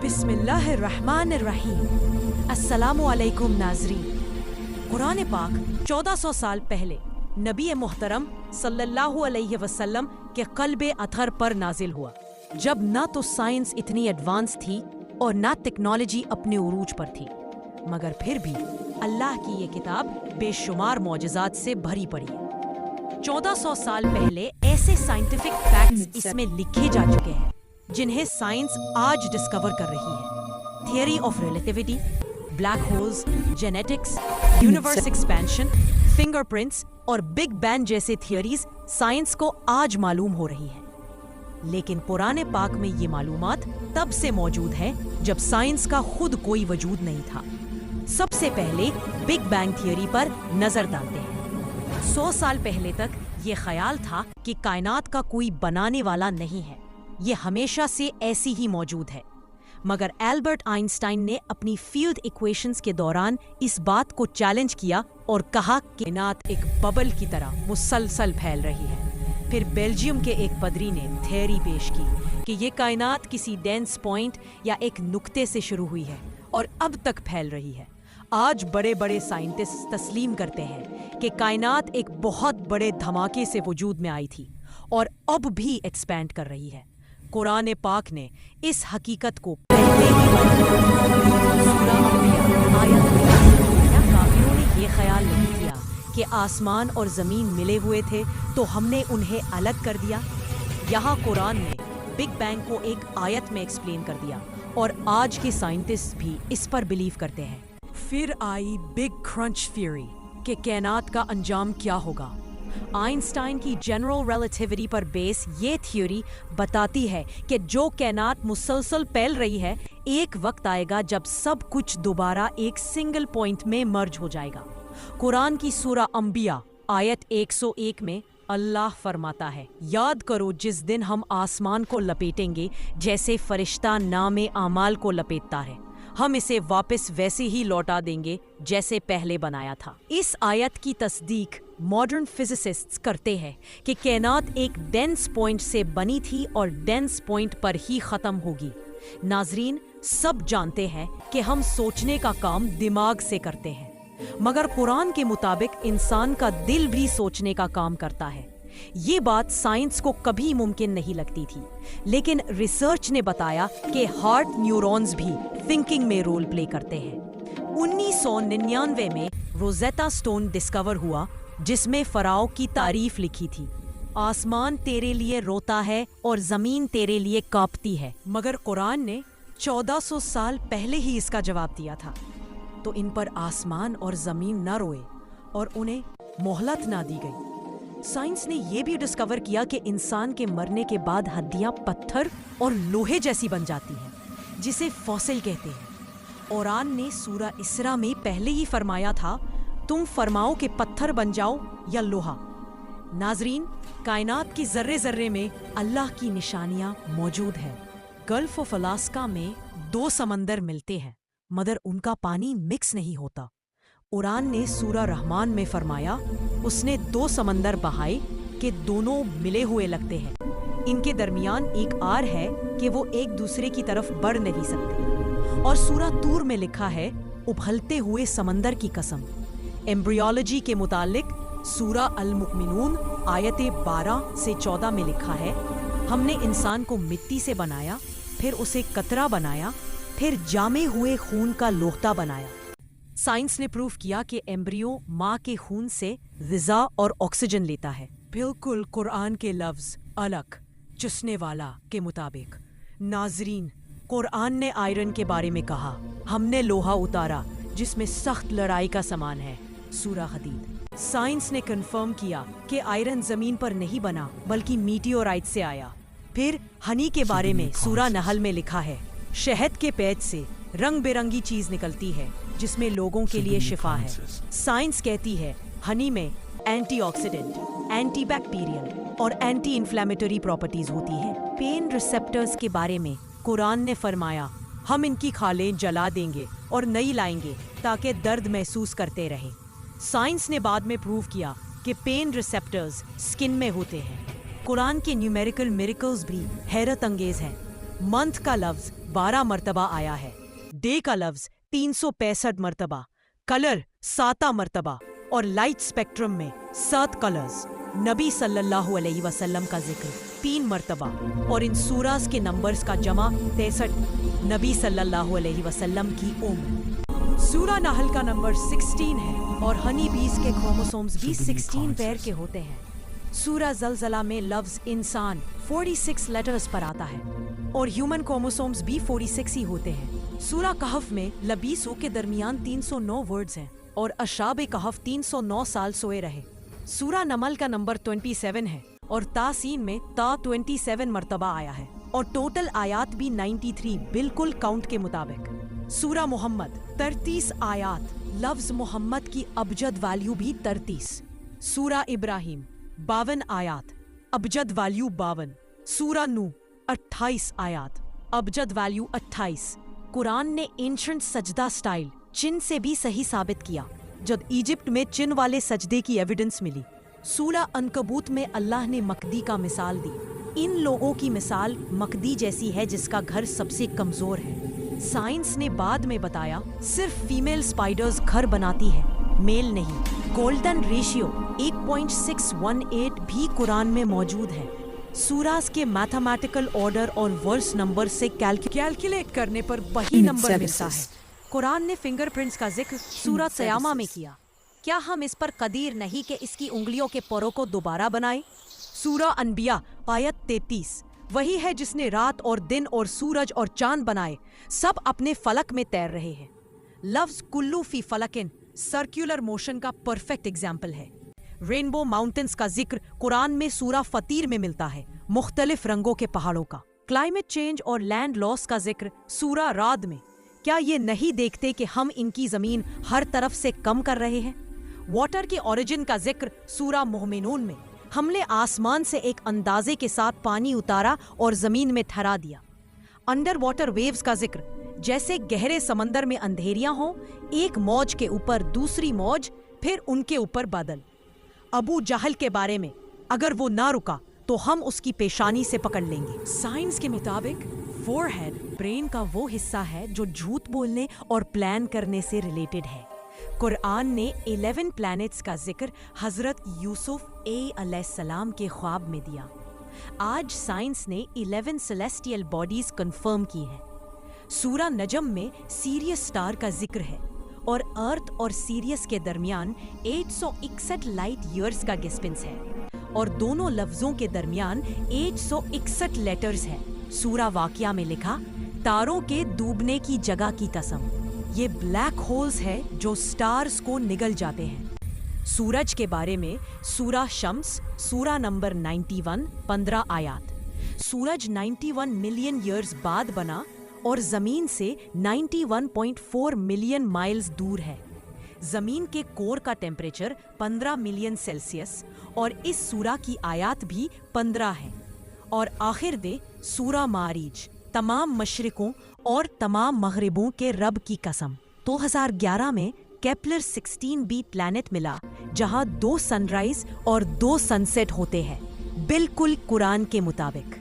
बिस्मिल्लाहिर्रहमानिर्रहीम। अस्सलामु अलैकुम नाज़रीन। कुरान पाक 1400 साल पहले नबी मोहतरम सल्लल्लाहु अलैहि वसल्लम के क़ल्बे अतहर पर नाजिल हुआ, जब ना तो साइंस इतनी एडवांस थी और ना टेक्नोलॉजी अपने उरूज पर थी, मगर फिर भी अल्लाह की ये किताब बेशुमार मौजज़ात से भरी पड़ी है। 1400 साल पहले ऐसे साइंटिफिक फैक्ट्स इसमें लिखे जा चुके हैं जिन्हें साइंस आज डिस्कवर कर रही है। Theory of relativity, black holes, genetics, universe expansion, fingerprints और बिग बैंग जैसे थियरीज साइंस को आज मालूम हो रही है। लेकिन पुराने पाक में ये मालूमात तब से मौजूद है जब साइंस का खुद कोई वजूद नहीं था। सबसे पहले बिग बैंग थियरी पर नजर डालते हैं। 100 साल पहले तक ये ख्याल था कि कायनात का कोई बनाने वाला नहीं है, ये हमेशा से ऐसी ही मौजूद है। मगर एल्बर्ट आइंस्टाइन ने अपनी फील्ड इक्वेशंस के दौरान इस बात को चैलेंज किया और कहा कि कायनात एक बबल की तरह मुसलसल फैल रही है। फिर बेल्जियम के एक पदरी ने थियरी पेश की कि ये कायनात किसी डेंस पॉइंट या एक नुक्ते से शुरू हुई है और अब तक फैल रही है। आज बड़े बड़े साइंटिस्ट तस्लीम करते हैं कि कायनात एक बहुत बड़े धमाके से वजूद में आई थी और अब भी एक्सपैंड कर रही है। कुरान पाक ने इस हकीकत को पहले ही काफिरों ने ये ख्याल नहीं किया कि आसमान और जमीन मिले हुए थे तो हमने उन्हें अलग कर दिया। यहाँ कुरान ने बिग बैंग को एक आयत में एक्सप्लेन कर दिया और आज के साइंटिस्ट भी इस पर बिलीव करते हैं। फिर आई बिग क्रंच थ्योरी कि कायनात का अंजाम क्या होगा। आइंस्टाइन की जनरल रिलेटिविटी पर बेस ये थ्योरी बताती है कि जो कायनात मुसलसल फैल रही है, एक वक्त आएगा जब सब कुछ दोबारा एक सिंगल पॉइंट में मर्ज हो जाएगा। कुरान की सूरा अंबिया आयत 101 में अल्लाह फरमाता है, याद करो जिस दिन हम आसमान को लपेटेंगे जैसे फरिश्ता नामे आमाल को लपेटता है, हम इसे वापस वैसे ही लौटा देंगे जैसे पहले बनाया था। इस आयत की तस्दीक मॉडर्न फिजिसिस्ट्स करते हैं कि कायनात एक डेंस पॉइंट से बनी थी और डेंस पॉइंट पर ही खत्म होगी। नाजरीन, सब जानते हैं कि हम सोचने का काम दिमाग से करते हैं, मगर कुरान के मुताबिक इंसान का दिल भी सोचने का काम करता है। ये बात साइंस को कभी मुमकिन नहीं लगती थी, लेकिन रिसर्च ने बताया कि हार्ट न्यूरॉन्स भी थिंकिंग में रोल प्ले करते हैं। 1999 में रोजेटा स्टोन डिस्कवर हुआ जिसमें फराओ की तारीफ लिखी थी, आसमान तेरे लिए रोता है और जमीन तेरे लिए कांपती है। मगर कुरान ने 1400 साल पहले ही इसका जवाब दिया था, तो इन पर आसमान और जमीन न रोए और उन्हें मोहलत ना दी गई। साइंस ने यह भी डिस्कवर किया कि इंसान के मरने के बाद हड्डियां पत्थर और लोहे जैसी बन जाती हैं, जिसे फॉसिल कहते हैं। कुरान ने सूरा इसरा में पहले ही फरमाया था, तुम फरमाओ कि पत्थर बन जाओ या लोहा। नाजरीन, कायनात की जर्रे जर्रे में अल्लाह की निशानियां मौजूद हैं। गल्फ ऑफ अलास्का में 2 समंदर मिलते हैं मगर उनका पानी मिक्स नहीं होता। कुरान ने सूरा रहमान में फरमाया, उसने 2 समंदर बहाए कि दोनों मिले हुए लगते हैं, इनके दरमियान एक आर है कि वो एक दूसरे की तरफ बढ़ नहीं सकते। और सूरा तूर में लिखा है, उबलते हुए समंदर की कसम। एम्ब्रियोलॉजी के मुतालिक सूरा अल मुमिनून आयते 12 से 14 में लिखा है, हमने इंसान को मिट्टी से बनाया, फिर उसे कतरा बनाया, फिर जामे हुए खून का लोहता बनाया। साइंस ने प्रूव किया कि एम्ब्रियो माँ के खून से ग़िज़ा और ऑक्सीजन लेता है, बिल्कुल कुरान के लफ्ज़ अलग चुसने वाला के मुताबिक। नाजरीन, कुरान ने आयरन के बारे में कहा, हमने लोहा उतारा जिसमें सख्त लड़ाई का सामान है, सूरा हदीद। साइंस ने कंफर्म किया कि आयरन जमीन पर नहीं बना बल्कि मीटियोराइट से आया। फिर हनी के बारे में सूरा नहल में लिखा है, शहद के पेट से रंग बिरंगी चीज निकलती है जिसमें लोगों के लिए शिफा है। साइंस कहती है हनी में एंटीऑक्सीडेंट, एंटीबैक्टीरियल और एंटी इन्फ्लेमेटरी प्रॉपर्टीज होती हैं। पेन रिसेप्टर्स के बारे में कुरान ने फरमाया, हम इनकी खालें जला देंगे और नई लाएंगे ताकि दर्द महसूस करते रहें। साइंस ने बाद में प्रूव किया कि पेन रिसेप्टर्स स्किन में होते हैं। कुरान के न्यूमेरिकल मिरेकल्स भी हैरत अंगेज हैं। मंथ का लफ्ज 12 मरतबा आया है। डे का लफ्ज 365 मरतबा, कलर 7 मरतबा और लाइट स्पेक्ट्रम में 7 कलर्स। नबी सल्लल्लाहु अलैहि वसल्लम का जिक्र 3 मरतबा और इन सूरास के नंबर्स का जमा 63। नबी सल्लल्लाहु अलैहि वसल्लम की उम्र। सूरा नहल का नंबर 16 है और हनी बीज के क्रोमोसोम्स भी 16 पेयर के होते हैं। सूरा ज़लज़ला में लफ्ज इंसान 46 लेटर्स पर आता है और ह्यूमन क्रोमोसोम्स भी 46 ही होते हैं। सूरा कहफ में लबीसों के दरमियान 309 वर्ड्स हैं और अशाब कहफ 309 साल सोए रहे। सूरा नमल का नंबर 27 है और तासीन में 27 मरतबा आया है और टोटल आयात भी 93 बिल्कुल काउंट के मुताबिक। सूरा मोहम्मद 33 आयात, लफ्ज मोहम्मद की अबजद वैल्यू भी 33। सूरा इब्राहिम 52 आयात, अबजद वैल्यू 52। सूरा नूह 28 आयात, अबजद वैल्यू 28। कुरान ने एंशंट सजदा स्टाइल चिन से भी सही साबित किया जब इजिप्ट में चिन वाले सजदे की एविडेंस मिली। सूरा अनकबूत में अल्लाह ने मकदी का मिसाल दी। इन लोगों की मिसाल मकदी जैसी है जिसका घर सबसे कमजोर है। साइंस ने बाद में बताया सिर्फ फीमेल स्पाइडर्स घर बनाती है, मेल नहीं। गोल्डन रेशियो 1.618 भी कुरान में मौजूद है। सूरास के मैथमेटिकल ऑर्डर और वर्स नंबर से कैलकुलेट करने पर वही नंबर मिलता है। कुरान ने फिंगरप्रिंट्स का जिक्र सूरा तयामा में किया। क्या हम इस पर कदीर नहीं कि इसकी उंगलियों के पोरों को दोबारा बनाएं? सूरा अनबिया आयत 33 वही है जिसने रात और दिन और सूरज और चांद बनाए, सब अपने फलक में तैर रहे हैं। लफ्ज कुल्लू फी फलकिन सर्कुलर मोशन का परफेक्ट एग्जाम्पल है। रेनबो माउंटेन्स का जिक्र कुरान में सूरा फतीर में मिलता है, मुख्तलिफ रंगों के पहाड़ों का। क्लाइमेट चेंज और लैंड लॉस का जिक्र सूरा राद में। क्या ये नहीं देखते कि हम इनकी जमीन हर तरफ से कम कर रहे हैं? वाटर की ओरिजिन का जिक्र सूरा मोमिनून में। हमने आसमान से एक अंदाजे के साथ पानी उतारा और जमीन में ठहरा दिया। अंडर वाटर वेव्स का जिक्र, जैसे गहरे समंदर में अंधेरियां हों, एक मौज के ऊपर दूसरी मौज, फिर उनके ऊपर बादल। अबू जहल के बारे में, अगर वो ना रुका तो हम उसकी पेशानी से पकड़ लेंगे। साइंस के मुताबिक फोरहेड ब्रेन का वो हिस्सा है जो झूठ बोलने और प्लान करने से रिलेटेड है। कुरान ने 11 प्लैनेट्स का जिक्र हजरत यूसुफ अलैहिस्सलाम के ख्वाब में दिया। आज साइंस ने 11 सेलेस्टियल बॉडीज कंफर्म की हैं। सूरा नजम में सीरियस स्टार का जिक्र है और अर्थ और सीरियस के दरमियान 861 लाइट ईयर्स का डिस्टेंस है और दोनों लफ्जों के दरमियान 861 लेटर्स है। सूरा वाकिया में लिखा, तारों के डूबने की जगह की कसम, ये ब्लैक होल्स है जो स्टार्स को निगल जाते हैं। सूरज के बारे में सूरा शम्स सूरा नंबर 91 15 आयात। सूरज 91 मिलियन ईयर्स बाद बना और जमीन से 91.4 मिलियन माइल्स दूर है। जमीन के कोर का टेम्परेचर 15 मिलियन सेल्सियस और इस सूरा की आयात भी 15 है। और आखिर दे सूरा मारीज, तमाम मशरिकों और तमाम मगरिबों के रब की कसम। 2011 में केपलर 16b प्लैनेट मिला जहां 2 सनराइज और 2 सनसेट होते हैं, बिल्कुल कुरान के मुताबिक।